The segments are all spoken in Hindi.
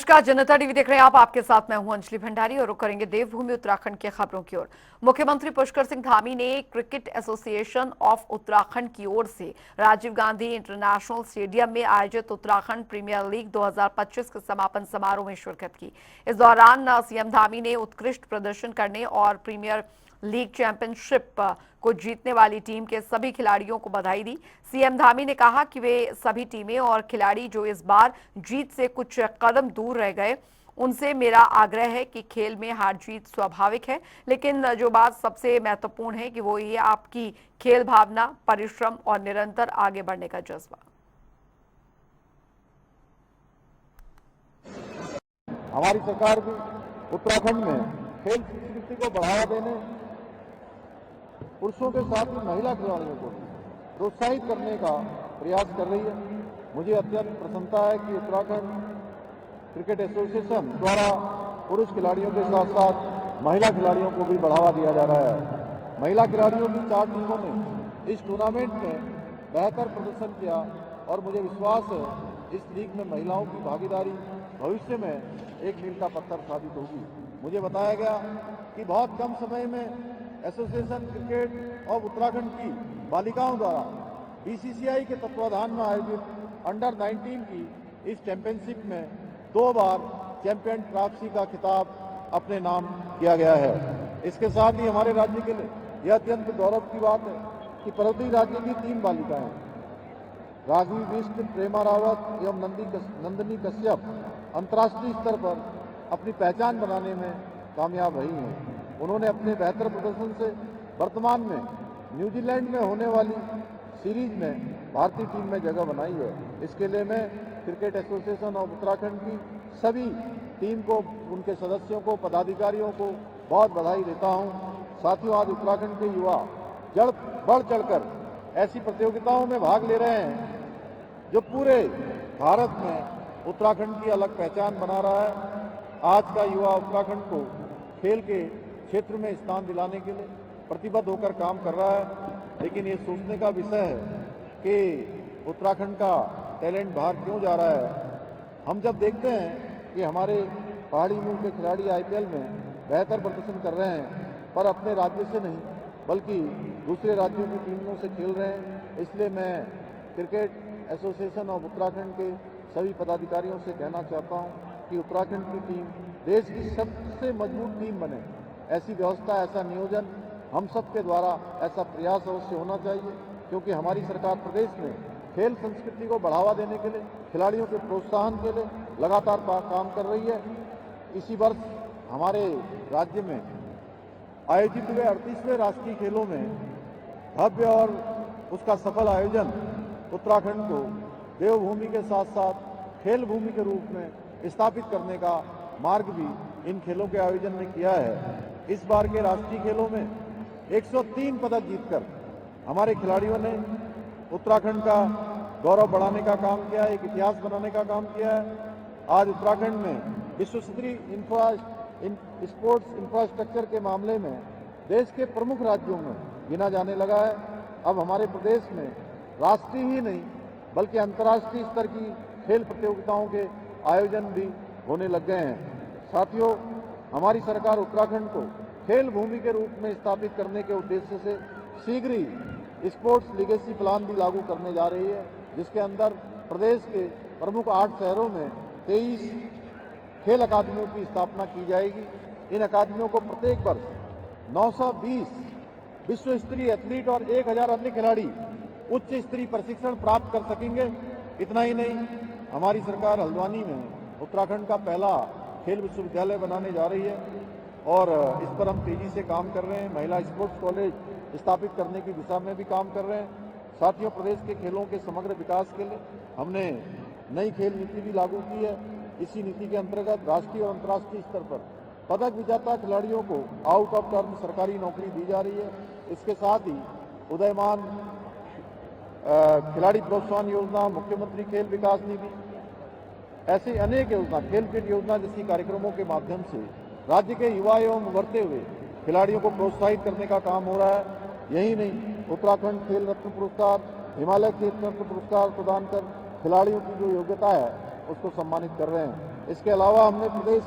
नमस्कार, जनता टीवी देख रहे हैं आप। आपके साथ मैं हूं अंजलि भंडारी और रुक करेंगे देवभूमि उत्तराखंड के खबरों की ओर। मुख्यमंत्री पुष्कर सिंह धामी ने क्रिकेट एसोसिएशन ऑफ उत्तराखंड की ओर से राजीव गांधी इंटरनेशनल स्टेडियम में आयोजित उत्तराखंड प्रीमियर लीग 2025 के समापन समारोह में शिरकत की। इस दौरान सीएम धामी ने उत्कृष्ट प्रदर्शन करने और प्रीमियर लीग चैंपियनशिप को जीतने वाली टीम के सभी खिलाड़ियों को बधाई दी। सीएम धामी ने कहा कि वे सभी टीमें और खिलाड़ी जो इस बार जीत से कुछ कदम दूर रह गए, उनसे मेरा आग्रह है कि खेल में हार जीत स्वाभाविक है, लेकिन जो बात सबसे महत्वपूर्ण है कि वो ये आपकी खेल भावना, परिश्रम और निरंतर आगे बढ़ने का जज्बा। हमारी सरकार भी उत्तराखंड में खेल संस्कृति को बढ़ावा देने, पुरुषों के साथ ही महिला खिलाड़ियों को प्रोत्साहित करने का प्रयास कर रही है। मुझे अत्यंत प्रसन्नता है कि उत्तराखंड क्रिकेट एसोसिएशन द्वारा पुरुष खिलाड़ियों के साथ साथ महिला खिलाड़ियों को भी बढ़ावा दिया जा रहा है। महिला खिलाड़ियों की 4 टीमों ने इस टूर्नामेंट में बेहतर प्रदर्शन किया और मुझे विश्वास है इस लीग में महिलाओं की भागीदारी भविष्य में एक मील का पत्थर साबित होगी। मुझे बताया गया कि बहुत कम समय में एसोसिएशन क्रिकेट ऑफ उत्तराखंड की बालिकाओं द्वारा बीसीसीआई के तत्वाधान में आयोजित अंडर 19 की इस चैंपियनशिप में 2 बार चैंपियन ट्रॉफी का खिताब अपने नाम किया गया है। इसके साथ ही हमारे राज्य के लिए यह अत्यंत गौरव की बात है कि पर्वतीय राज्य की 3 बालिकाएं राघवी बिष्ट, प्रेमा रावत एवं नंदिनी कश्यप अंतर्राष्ट्रीय स्तर पर अपनी पहचान बनाने में कामयाब रही हैं। उन्होंने अपने बेहतर प्रदर्शन से वर्तमान में न्यूजीलैंड में होने वाली सीरीज में भारतीय टीम में जगह बनाई है। इसके लिए मैं क्रिकेट एसोसिएशन ऑफ उत्तराखंड की सभी टीम को, उनके सदस्यों को, पदाधिकारियों को बहुत बधाई देता हूं। साथियों, आज उत्तराखंड के युवा बढ़ चढ़कर ऐसी प्रतियोगिताओं में भाग ले रहे हैं जो पूरे भारत में उत्तराखंड की अलग पहचान बना रहा है। आज का युवा उत्तराखंड को खेल के क्षेत्र में स्थान दिलाने के लिए प्रतिबद्ध होकर काम कर रहा है, लेकिन ये सोचने का विषय है कि उत्तराखंड का टैलेंट बाहर क्यों जा रहा है। हम जब देखते हैं कि हमारे पहाड़ी मूल के खिलाड़ी आईपीएल में बेहतर प्रदर्शन कर रहे हैं, पर अपने राज्य से नहीं बल्कि दूसरे राज्यों की टीमों से खेल रहे हैं, इसलिए मैं क्रिकेट एसोसिएशन ऑफ उत्तराखंड के सभी पदाधिकारियों से कहना चाहता हूं कि उत्तराखंड की टीम देश की सबसे मजबूत टीम बने। ऐसी व्यवस्था, ऐसा नियोजन हम सब के द्वारा ऐसा प्रयास अवश्य होना चाहिए, क्योंकि हमारी सरकार प्रदेश में खेल संस्कृति को बढ़ावा देने के लिए, खिलाड़ियों के प्रोत्साहन के लिए लगातार काम कर रही है। इसी वर्ष हमारे राज्य में आयोजित हुए 38वें राष्ट्रीय खेलों में भव्य और उसका सफल आयोजन उत्तराखंड को देवभूमि के साथ साथ खेल भूमि के रूप में स्थापित करने का मार्ग भी इन खेलों के आयोजन में किया है। इस बार के राष्ट्रीय खेलों में 103 पदक जीतकर हमारे खिलाड़ियों ने उत्तराखंड का गौरव बढ़ाने का काम किया, एक इतिहास बनाने का काम किया है। आज उत्तराखंड में विश्व स्तरीय स्पोर्ट्स इंफ्रास्ट्रक्चर के मामले में देश के प्रमुख राज्यों में गिना जाने लगा है। अब हमारे प्रदेश में राष्ट्रीय ही नहीं बल्कि अंतर्राष्ट्रीय स्तर की खेल प्रतियोगिताओं के आयोजन भी होने लग गए हैं। साथियों, हमारी सरकार उत्तराखंड को खेल भूमि के रूप में स्थापित करने के उद्देश्य से शीघ्र ही स्पोर्ट्स लीगेसी प्लान भी लागू करने जा रही है, जिसके अंदर प्रदेश के प्रमुख 8 शहरों में 23 खेल अकादमियों की स्थापना की जाएगी। इन अकादमियों को प्रत्येक वर्ष 920 विश्व स्तरीय एथलीट और 1000 अन्य खिलाड़ी उच्च स्तरीय प्रशिक्षण प्राप्त कर सकेंगे। इतना ही नहीं, हमारी सरकार हल्द्वानी में उत्तराखंड का पहला खेल विश्वविद्यालय बनाने जा रही है और इस पर हम तेजी से काम कर रहे हैं। महिला स्पोर्ट्स कॉलेज स्थापित करने की दिशा में भी काम कर रहे हैं। साथियों, प्रदेश के खेलों के समग्र विकास के लिए हमने नई खेल नीति भी लागू की है। इसी नीति के अंतर्गत राष्ट्रीय और अंतर्राष्ट्रीय स्तर पर पदक विजेता खिलाड़ियों को आउट ऑफ टर्म सरकारी नौकरी दी जा रही है। इसके साथ ही उदयमान खिलाड़ी प्रोत्साहन योजना, मुख्यमंत्री खेल विकास निधि, ऐसी अनेक योजना, खेल किट योजना जैसी कार्यक्रमों के माध्यम से राज्य के युवा एवं उभरते हुए खिलाड़ियों को प्रोत्साहित करने का काम हो रहा है। यही नहीं, उत्तराखंड खेल रत्न पुरस्कार, हिमालय खेल रत्न पुरस्कार प्रदान कर खिलाड़ियों की जो योग्यता है उसको सम्मानित कर रहे हैं। इसके अलावा हमने प्रदेश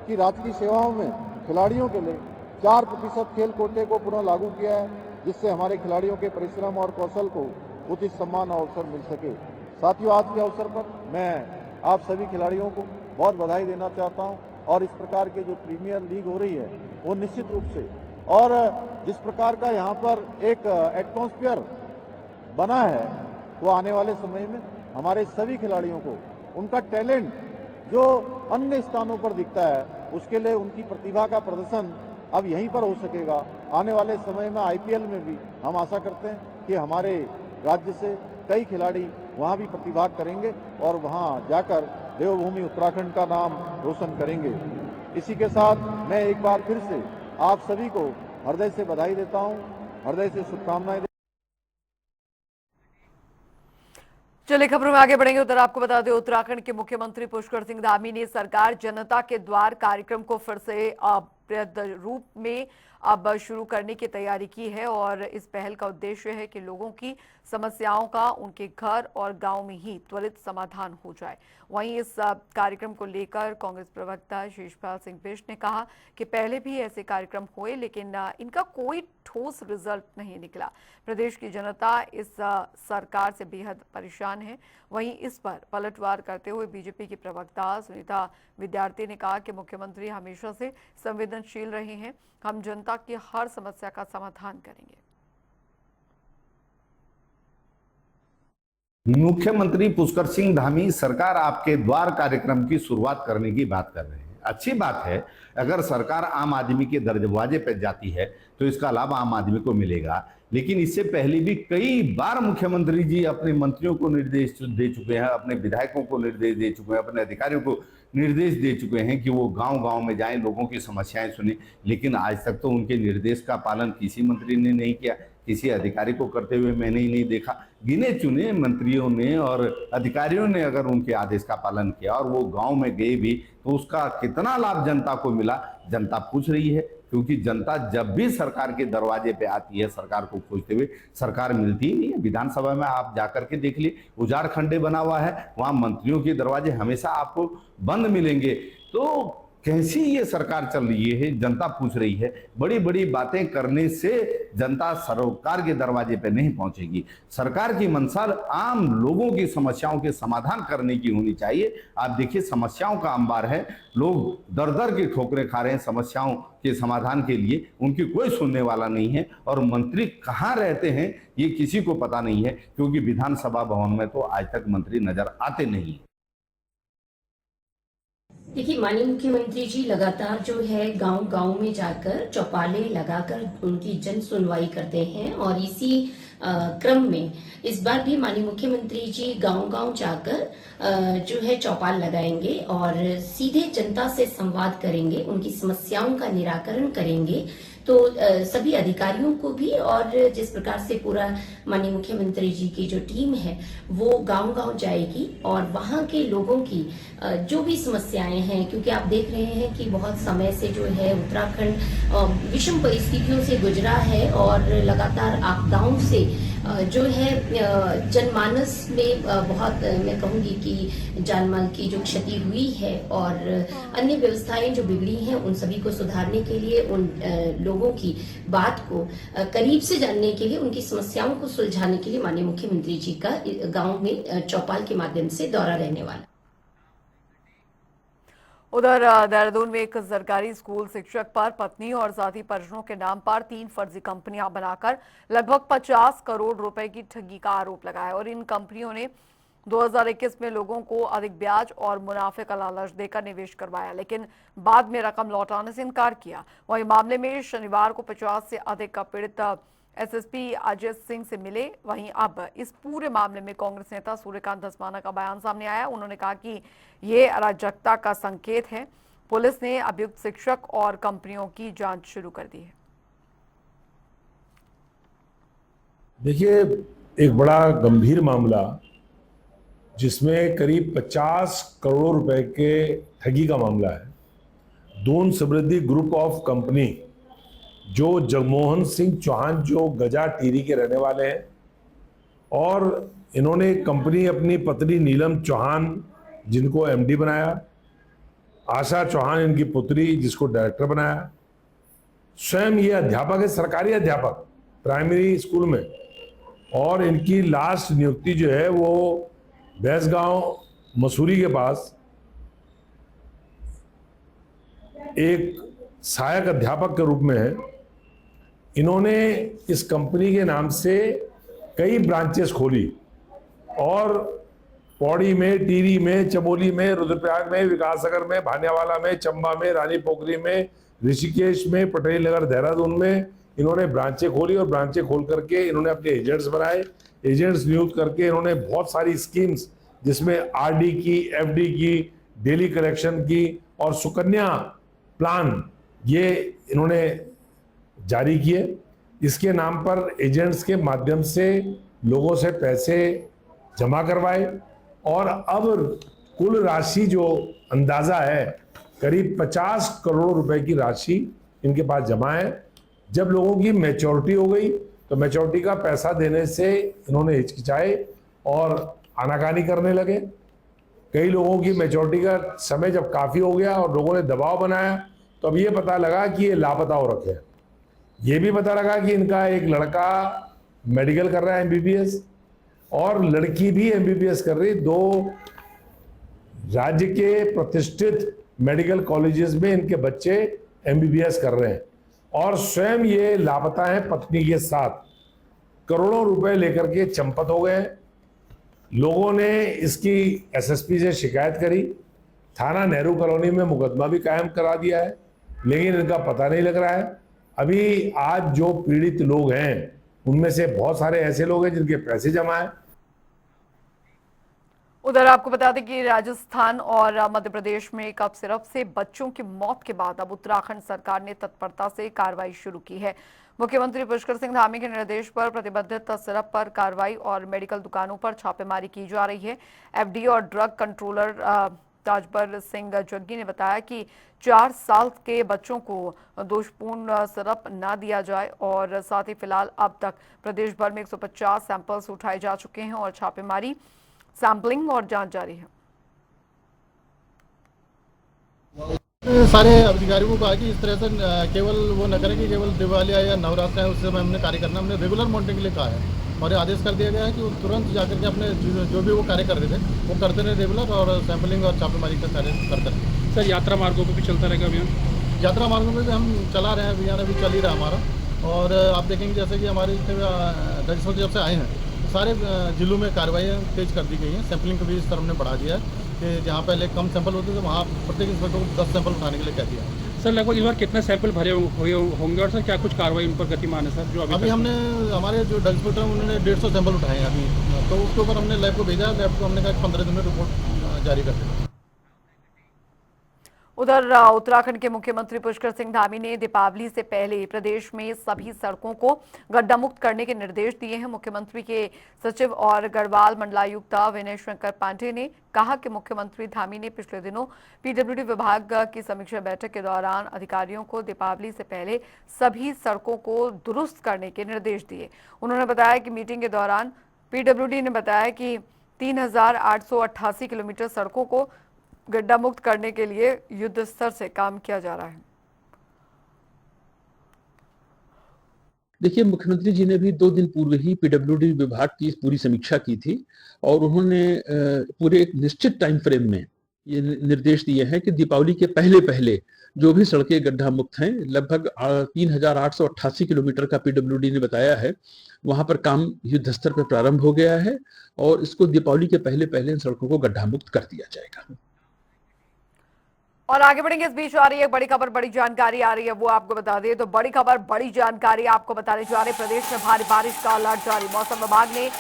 की राजकीय सेवाओं में खिलाड़ियों के लिए 4% खेल कोटे को पुनः लागू किया है, जिससे हमारे खिलाड़ियों के परिश्रम और कौशल को उचित सम्मान और अवसर मिल सके। साथियों, आज के अवसर पर मैं आप सभी खिलाड़ियों को बहुत बधाई देना चाहता हूं और इस प्रकार की जो प्रीमियर लीग हो रही है वो निश्चित रूप से, और जिस प्रकार का यहाँ पर एक एटमॉस्फेयर बना है, वो आने वाले समय में हमारे सभी खिलाड़ियों को उनका टैलेंट जो अन्य स्थानों पर दिखता है, उसके लिए उनकी प्रतिभा का प्रदर्शन अब यहीं पर हो सकेगा। आने वाले समय में आईपीएल में भी हम आशा करते हैं कि हमारे राज्य से कई खिलाड़ी वहां भी प्रतिभाग करेंगे और वहां जाकर देवभूमि उत्तराखंड का नाम रोशन करेंगे। इसी के साथ मैं एक बार फिर से आप सभी को हृदय से बधाई देता हूं, हृदय से शुभकामनाएं। चलिए खबरों में आगे बढ़ेंगे। उधर आपको बता दें, उत्तराखंड के मुख्यमंत्री पुष्कर सिंह धामी ने सरकार जनता के द्वार कार्यक्रम को फिर से प्रद रूप में अब शुरू करने की तैयारी की है और इस पहल का उद्देश्य है कि लोगों की समस्याओं का उनके घर और गांव में ही त्वरित समाधान हो जाए। वहीं इस कार्यक्रम को लेकर कांग्रेस प्रवक्ता शेषपाल सिंह बिष्ट ने कहा कि पहले भी ऐसे कार्यक्रम हुए, लेकिन इनका कोई ठोस रिजल्ट नहीं निकला। प्रदेश की जनता इस सरकार से बेहद परेशान है। वहीं इस पर पलटवार करते हुए बीजेपी की प्रवक्ता सुनीता विद्यार्थी ने कहा कि मुख्यमंत्री हमेशा से संवेदनशील रहे हैं, हम जनता की हर समस्या का समाधान करेंगे। मुख्यमंत्री पुष्कर सिंह धामी सरकार आपके द्वार कार्यक्रम की शुरुआत करने की बात कर रहे हैं। अच्छी बात है, अगर सरकार आम आदमी के दरवाजे पर जाती है तो इसका लाभ आम आदमी को मिलेगा। लेकिन इससे पहले भी कई बार मुख्यमंत्री जी अपने मंत्रियों को निर्देश दे चुके हैं, अपने विधायकों को निर्देश दे चुके हैं, अपने अधिकारियों को निर्देश दे चुके हैं कि वो गांव-गांव में जाएं, लोगों की समस्याएं सुनें। लेकिन आज तक तो उनके निर्देश का पालन किसी मंत्री ने नहीं किया, किसी अधिकारी को करते हुए मैंने ही नहीं देखा। गिने चुने मंत्रियों ने और अधिकारियों ने अगर उनके आदेश का पालन किया और वो गांव में गए भी, तो उसका कितना लाभ जनता को मिला, जनता पूछ रही है। क्योंकि जनता जब भी सरकार के दरवाजे पे आती है, सरकार को खोजते हुए, सरकार मिलती ही नहीं है। विधानसभा में आप जाकर के देख लिए, उजाड़ खंडे बना हुआ है, वहां मंत्रियों के दरवाजे हमेशा आपको बंद मिलेंगे। तो कैसी ये सरकार चल रही है, जनता पूछ रही है। बड़ी बड़ी बातें करने से जनता सरकार के दरवाजे पे नहीं पहुंचेगी। सरकार की मंशा आम लोगों की समस्याओं के समाधान करने की होनी चाहिए। आप देखिए, समस्याओं का अंबार है, लोग दर दर की ठोकरें खा रहे हैं समस्याओं के समाधान के लिए, उनकी कोई सुनने वाला नहीं है। और मंत्री कहाँ रहते हैं ये किसी को पता नहीं है, क्योंकि विधानसभा भवन में तो आज तक मंत्री नजर आते नहीं। देखिए, माननीय मुख्यमंत्री जी लगातार जो है गांव-गांव में जाकर चौपाले लगाकर उनकी जन सुनवाई करते हैं और इसी क्रम में इस बार भी माननीय मुख्यमंत्री जी गांव-गांव जाकर जो है चौपाल लगाएंगे और सीधे जनता से संवाद करेंगे, उनकी समस्याओं का निराकरण करेंगे। तो सभी अधिकारियों को भी और जिस प्रकार से पूरा माननीय मुख्यमंत्री जी की जो टीम है वो गांव-गांव जाएगी और वहां के लोगों की जो भी समस्याएं हैं, क्योंकि आप देख रहे हैं कि बहुत समय से जो है उत्तराखंड विषम परिस्थितियों से गुजरा है और लगातार आपदाओं से जो है जनमानस में बहुत मैं कहूंगी कि जानमाल की जो क्षति हुई है और अन्य व्यवस्थाएं जो बिगड़ी हैं, उन सभी को सुधारने के लिए, उन लोगों की बात को करीब से जानने के लिए, उनकी समस्याओं को सुलझाने के लिए माननीय मुख्यमंत्री जी का गांव में चौपाल के माध्यम से दौरा रहने वाला। उधर देहरादून में एक सरकारी स्कूल शिक्षक पर पत्नी और साथी परिजनों के नाम पर 3 फर्जी कंपनियां बनाकर लगभग 50 करोड़ रुपए की ठगी का आरोप लगाया और इन कंपनियों ने 2021 में लोगों को अधिक ब्याज और मुनाफे का लालच देकर निवेश करवाया, लेकिन बाद में रकम लौटाने से इनकार किया। वहीं मामले में शनिवार को 50 से अधिक पीड़ित एसएसपी अजय सिंह से मिले। वहीं अब इस पूरे मामले में कांग्रेस नेता सूर्यकांत धस्माना का बयान सामने आया। उन्होंने कहा कि ये अराजकता का संकेत है। पुलिस ने अभियुक्त शिक्षक और कंपनियों की जांच शुरू कर दी है। देखिए, एक बड़ा गंभीर मामला जिसमें करीब 50 करोड़ रुपए के ठगी का मामला है। दून समृद्धि ग्रुप ऑफ कंपनी जो जगमोहन सिंह चौहान जो गजा टीरी के रहने वाले हैं और इन्होंने कंपनी अपनी पत्नी नीलम चौहान जिनको एमडी बनाया, आशा चौहान इनकी पुत्री जिसको डायरेक्टर बनाया, स्वयं ये अध्यापक है, सरकारी अध्यापक प्राइमरी स्कूल में, और इनकी लास्ट नियुक्ति जो है वो बैसगांव मसूरी के पास एक सहायक अध्यापक के रूप में है। इन्होंने इस कंपनी के नाम से कई ब्रांचेस खोली और पौड़ी में, टिहरी में, चमोली में, रुद्रप्रयाग में, विकासनगर में, भानियावाला में, चंबा में, रानी पोखरी में, ऋषिकेश में, पटेल नगर, देहरादून में इन्होंने ब्रांचें खोली और ब्रांचें खोल करके इन्होंने अपने एजेंट्स बनाए, एजेंट्स नियुक्त करके इन्होंने बहुत सारी स्कीम्स जिसमें आरडी की, एफडी की, डेली कलेक्शन की और सुकन्या प्लान ये इन्होंने जारी किए। इसके नाम पर एजेंट्स के माध्यम से लोगों से पैसे जमा करवाए और अब कुल राशि जो अंदाजा है करीब 50 करोड़ रुपए की राशि इनके पास जमा है। जब लोगों की मैच्योरिटी हो गई तो मैच्योरिटी का पैसा देने से इन्होंने हिचकिचाए और आनाकानी करने लगे। कई लोगों की मैच्योरिटी का समय जब काफी हो गया और लोगों ने दबाव बनाया तो अब ये पता लगा कि ये लापता हो रखे हैं। ये भी पता लगा कि इनका एक लड़का मेडिकल कर रहा है एमबीबीएस और लड़की भी एमबीबीएस कर रही। 2 राज्य के प्रतिष्ठित मेडिकल कॉलेजेस में इनके बच्चे एमबीबीएस कर रहे हैं और स्वयं ये लापता हैं पत्नी के साथ। करोड़ों रुपए लेकर के चंपत हो गए। लोगों ने इसकी एसएसपी से शिकायत करी, थाना नेहरू कॉलोनी में मुकदमा भी कायम करा दिया है, लेकिन इनका पता नहीं लग रहा है। अभी आज जो पीड़ित लोग हैं उनमें से बहुत सारे ऐसे लोग हैं जिनके पैसे जमा है। उधर आपको बता दें कि राजस्थान और मध्य प्रदेश में कफ सिरप से बच्चों की मौत के बाद अब उत्तराखंड सरकार ने तत्परता से कार्रवाई शुरू की है। मुख्यमंत्री पुष्कर सिंह धामी के निर्देश पर प्रतिबंधित सिरप पर कार्रवाई और मेडिकल दुकानों पर छापेमारी की जा रही है। एफडी और ड्रग कंट्रोलर ताजबर सिंह जग्गी ने बताया कि 4 साल के बच्चों को दोषपूर्ण सिरप न दिया जाए और साथ ही फिलहाल अब तक प्रदेश भर में 150 सैंपल्स उठाए जा चुके हैं और छापेमारी, सैंपलिंग और जांच जारी है। सारे अधिकारियों को कहा कि इस तरह से केवल वो न करें कि केवल दिवाली या नवरात्र है उस समय हमने कार्य करना, हमने रेगुलर मॉनिटरिंग के लिए कहा है और ये आदेश कर दिया गया है कि वो तुरंत जाकर के अपने जो भी वो कार्य कर रहे थे वो करते रहे रेगुलर और सैंपलिंग और छापेमारी का कार्य करते रहे। सर यात्रा मार्गों पर भी चलता रहेगा अभियान? यात्रा मार्गों में भी हम चला रहे हैं, अभियान अभी चल ही रहा हमारा। और आप देखेंगे जैसे कि हमारे जितने जब से आए हैं सारे जिलों में कार्रवाई तेज कर दी गई है। सैंपलिंग को भी इस तरह हमने बढ़ा दिया है कि जहाँ पहले कम सैंपल होते थे वहाँ प्रत्येक इंस्पेक्टर को 10 सैंपल उठाने के लिए कह दिया। सर लगभग इस बार कितने सैंपल भरे होंगे और सर क्या कुछ कार्रवाई उन पर गतिमान है सर? जो अभी हमने हमारे जो ड्रग इंस्पेक्टर उन्होंने 150 सैंपल उठाए हैं अभी, तो उसके ऊपर हमने लैब को भेजा। लैब को हमने कहा 15 दिन में रिपोर्ट जारी कर दें। उधर उत्तराखंड के मुख्यमंत्री पुष्कर सिंह धामी ने दीपावली से पहले प्रदेश में सभी सड़कों को गड्ढा मुक्त करने के निर्देश दिए हैं। मुख्यमंत्री के सचिव और गढ़वाल मंडलायुक्त विनय शंकर पांडे ने कहा कि मुख्यमंत्री धामी ने पिछले दिनों पीडब्ल्यूडी विभाग की समीक्षा बैठक के दौरान अधिकारियों को दीपावली से पहले सभी सड़कों को दुरुस्त करने के निर्देश दिए। उन्होंने बताया कि मीटिंग के दौरान पीडब्ल्यूडी ने बताया कि 3888 किलोमीटर सड़कों को गड्ढा मुक्त करने के लिए युद्ध स्तर से काम किया जा रहा है। देखिए, मुख्यमंत्री जी ने भी 2 दिन पूर्व ही पीडब्ल्यूडी विभाग की पूरी समीक्षा की थी और उन्होंने पूरे एक निश्चित टाइम फ्रेम में ये निर्देश दिए हैं कि दीपावली के पहले जो भी सड़कें गड्ढा मुक्त हैं, लगभग 3888 किलोमीटर का पीडब्ल्यूडी ने बताया है, वहां पर काम युद्ध स्तर पर प्रारंभ हो गया है और इसको दीपावली के पहले इन सड़कों को गड्ढा मुक्त कर दिया जाएगा। और आगे बढ़ेंगे। इस बीच आ रही है बड़ी खबर, बड़ी जानकारी आ रही है, वो आपको बता दें। तो बड़ी खबर, बड़ी जानकारी आपको बताने जा रहे हैं। प्रदेश में भारी बारिश का अलर्ट जारी। मौसम विभाग ने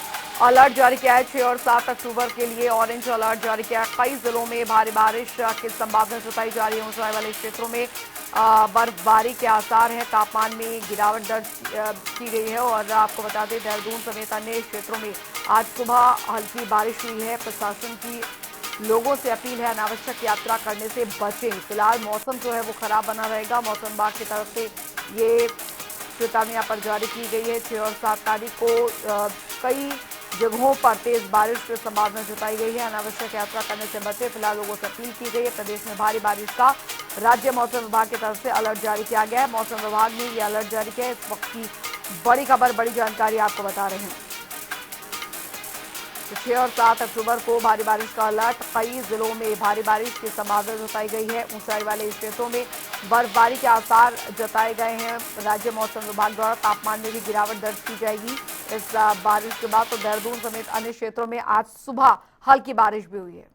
अलर्ट जारी किया है। 6 और 7 अक्टूबर के लिए ऑरेंज अलर्ट जारी किया है। कई जिलों में भारी बारिश की संभावना जताई जा रही है। ऊंचाई वाले क्षेत्रों में बर्फबारी के आसार हैं। तापमान में गिरावट दर्ज की गई है और आपको बता दें देहरादून समेत अन्य क्षेत्रों में आज सुबह हल्की बारिश हुई है। प्रशासन की लोगों से अपील है अनावश्यक यात्रा करने से बचें। फिलहाल मौसम जो है वो खराब बना रहेगा। मौसम विभाग की तरफ से ये चेतावनी यहाँ पर जारी की गई है। 6 और 7 तारीख को कई जगहों पर तेज बारिश की संभावना जताई गई है। अनावश्यक यात्रा करने से बचे। फिलहाल लोगों से अपील की गई है। प्रदेश में भारी बारिश का राज्य मौसम विभाग की तरफ से अलर्ट जारी किया गया है। मौसम विभाग ने यह अलर्ट जारी किया है। इस वक्त की बड़ी खबर, बड़ी जानकारी आपको बता रहे हैं। 6 और 7 अक्टूबर को भारी बारिश का अलर्ट। कई जिलों में भारी बारिश की संभावना जताई गई है। ऊंचाई वाले क्षेत्रों में बर्फबारी के आसार जताए गए हैं। राज्य मौसम विभाग द्वारा तापमान में भी गिरावट दर्ज की जाएगी इस बारिश के बाद। तो देहरादून समेत अन्य क्षेत्रों में आज सुबह हल्की बारिश भी हुई है।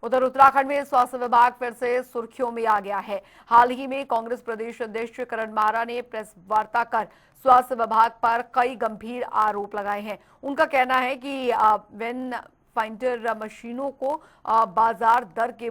उधर उत्तराखंड में स्वास्थ्य विभाग फिर से सुर्खियों में आ गया है। हाल ही में कांग्रेस प्रदेश अध्यक्ष करण मारा ने प्रेस वार्ता कर स्वास्थ्य विभाग पर कई गंभीर आरोप लगाए हैं। उनका कहना है कि वेन फाइंडर मशीनों को बाजार दर के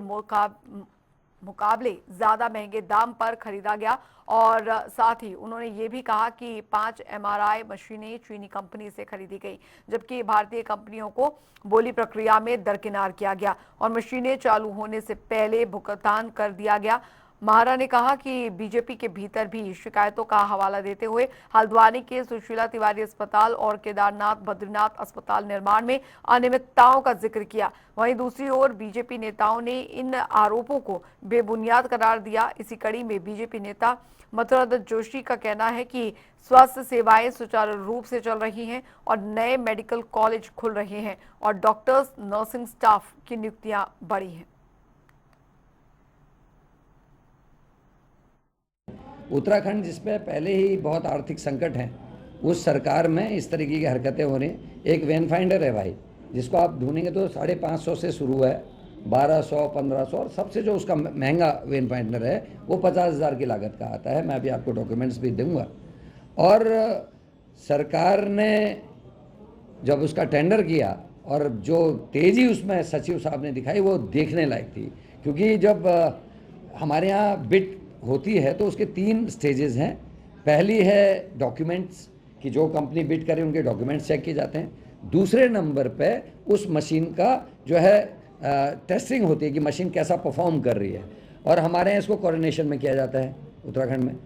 मुकाबले ज्यादा महंगे दाम पर खरीदा गया और साथ ही उन्होंने ये भी कहा कि 5 MRI मशीनें चीनी कंपनी से खरीदी गई, जबकि भारतीय कंपनियों को बोली प्रक्रिया में दरकिनार किया गया और मशीनें चालू होने से पहले भुगतान कर दिया गया। महारा ने कहा कि बीजेपी के भीतर भी शिकायतों का हवाला देते हुए हल्द्वानी के सुशीला तिवारी अस्पताल और केदारनाथ बद्रीनाथ अस्पताल निर्माण में अनियमितताओं का जिक्र किया। वहीं दूसरी ओर बीजेपी नेताओं ने इन आरोपों को बेबुनियाद करार दिया। इसी कड़ी में बीजेपी नेता मथुरा दत्त जोशी का कहना है कि स्वास्थ्य सेवाएं सुचारू रूप से चल रही हैं और नए मेडिकल कॉलेज खुल रहे हैं और डॉक्टर्स, नर्सिंग स्टाफ की नियुक्तियां बढ़ी हैं। उत्तराखंड जिसमें पहले ही बहुत आर्थिक संकट है, उस सरकार में इस तरीके की हरकतें हो रही। एक वेन फाइंडर है भाई, जिसको आप ढूंढेंगे तो 550 से शुरू है, 1200, 1500 और सबसे जो उसका महंगा वेन फाइंडर है वो 50,000 की लागत का आता है। मैं अभी आपको डॉक्यूमेंट्स भी दूंगा। और सरकार ने जब उसका टेंडर किया और जो तेज़ी उसमें सचिव साहब ने दिखाई वो देखने लायक थी, क्योंकि जब हमारे यहाँ बिड होती है तो उसके 3 स्टेजेस हैं। पहली है डॉक्यूमेंट्स, कि जो कंपनी बिड करे उनके डॉक्यूमेंट्स चेक किए जाते हैं। दूसरे नंबर पे उस मशीन का जो है टेस्टिंग होती है कि मशीन कैसा परफॉर्म कर रही है, और हमारे यहाँ इसको कोऑर्डिनेशन में किया जाता है उत्तराखंड में।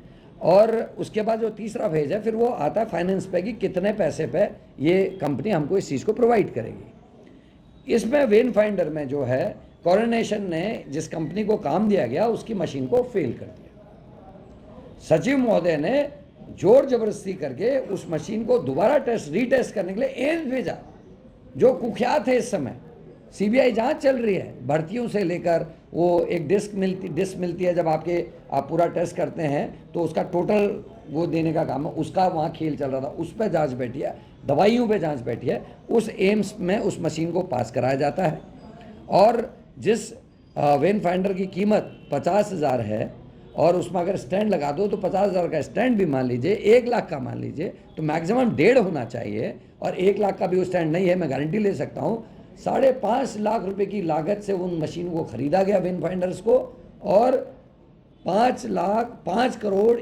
और उसके बाद जो तीसरा फेज है, फिर वो आता है फाइनेंस पे कि कितने पैसे पे ये कंपनी हमको इस चीज़ को प्रोवाइड करेगी। इसमें वेन फाइंडर में जो है कोऑर्डिनेशन ने जिस कंपनी को काम दिया गया उसकी मशीन को फेल कर दिया। सचिव महोदय ने जोर जबरदस्ती करके उस मशीन को दोबारा रीटेस्ट करने के लिए एम्स भेजा, जो कुख्यात है। इस समय सीबीआई जांच चल रही है, भर्तियों से लेकर वो एक डिस्क मिलती है जब आप पूरा टेस्ट करते हैं तो उसका टोटल वो देने का काम है, उसका वहाँ खेल चल रहा था। उस पर जांच बैठी है, दवाइयों पे जांच बैठी है। उस एम्स में उस मशीन को पास कराया जाता है और जिस वेन फाइंडर की कीमत 50,000 है और उसमें अगर स्टैंड लगा दो तो 50,000 का स्टैंड भी मान लीजिए, 1 लाख का मान लीजिए, तो मैक्सिमम 1.5 होना चाहिए। और 1 लाख का भी वो स्टैंड नहीं है, मैं गारंटी ले सकता हूँ। 5.5 लाख रुपए की लागत से उन मशीन को खरीदा गया वेन फाइंडर्स को, और 5 करोड़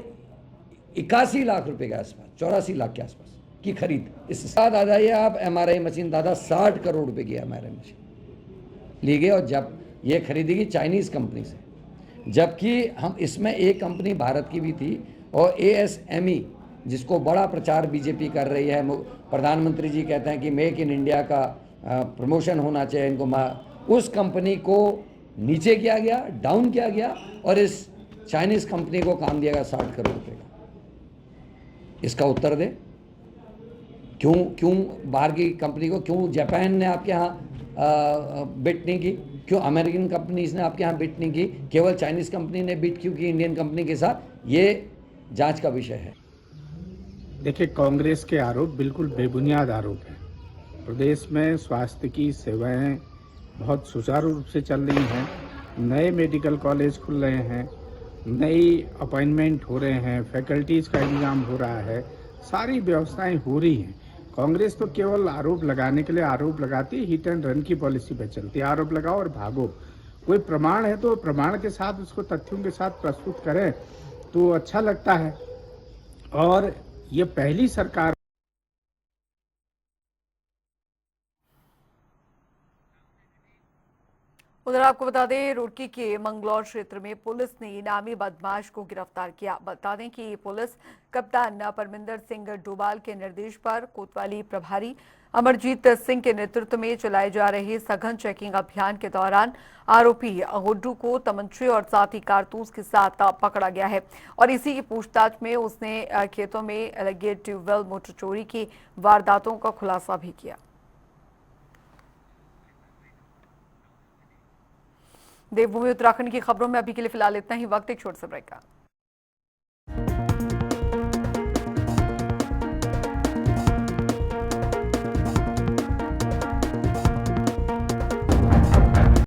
81 लाख रुपए के आसपास, 84 लाख के आसपास की खरीद। इसके साथ आ जाइए आप MRI मशीन, दादा 60 करोड़ रुपए की MRI मशीन ली गई, और जब ये खरीदी गई चाइनीज़ कंपनी से, जबकि हम इसमें एक कंपनी भारत की भी थी और ASME, जिसको बड़ा प्रचार बीजेपी कर रही है। प्रधानमंत्री जी कहते हैं कि मेक इन इंडिया का प्रमोशन होना चाहिए इनको। उस कंपनी को नीचे किया गया, डाउन किया गया, और इस चाइनीज़ कंपनी को काम दिया गया 60 करोड़ रुपए का। इसका उत्तर दे, क्यों बाहर की कंपनी को, क्यों जापान ने आपके यहाँ बिट नहीं की, क्यों अमेरिकन कंपनीज ने आपके यहाँ बिट नहीं की, केवल चाइनीज़ कंपनी ने बिट क्यों की इंडियन कंपनी के साथ, ये जांच का विषय है। देखिए, कांग्रेस के आरोप बिल्कुल बेबुनियाद आरोप है। प्रदेश में स्वास्थ्य की सेवाएं बहुत सुचारू रूप से चल रही हैं, नए मेडिकल कॉलेज खुल रहे हैं, नई अपॉइंटमेंट हो रहे हैं, फैकल्टीज़ का इंतजाम हो रहा है, सारी व्यवस्थाएं हो रही हैं। कांग्रेस तो केवल आरोप लगाने के लिए आरोप लगाती है, हिट एंड रन की पॉलिसी पे चलती है, आरोप लगाओ और भागो। कोई प्रमाण है तो प्रमाण के साथ उसको तथ्यों के साथ प्रस्तुत करें तो अच्छा लगता है। और ये पहली सरकार उधर आपको बता दें, रुड़की के मंगलौर क्षेत्र में पुलिस ने इनामी बदमाश को गिरफ्तार किया। बता दें कि पुलिस कप्तान परमिंदर सिंह डोभाल के निर्देश पर कोतवाली प्रभारी अमरजीत सिंह के नेतृत्व में चलाए जा रहे सघन चेकिंग अभियान के दौरान आरोपी गुड्डू को तमंचे और साथ ही कारतूस के साथ पकड़ा गया है और इसी की पूछताछ में उसने खेतों में लगे ट्यूबवेल मोटर चोरी की वारदातों का खुलासा भी किया। देवभूमि उत्तराखंड की खबरों में अभी के लिए फिलहाल इतना ही। वक्त एक छोटे से ब्रेक का।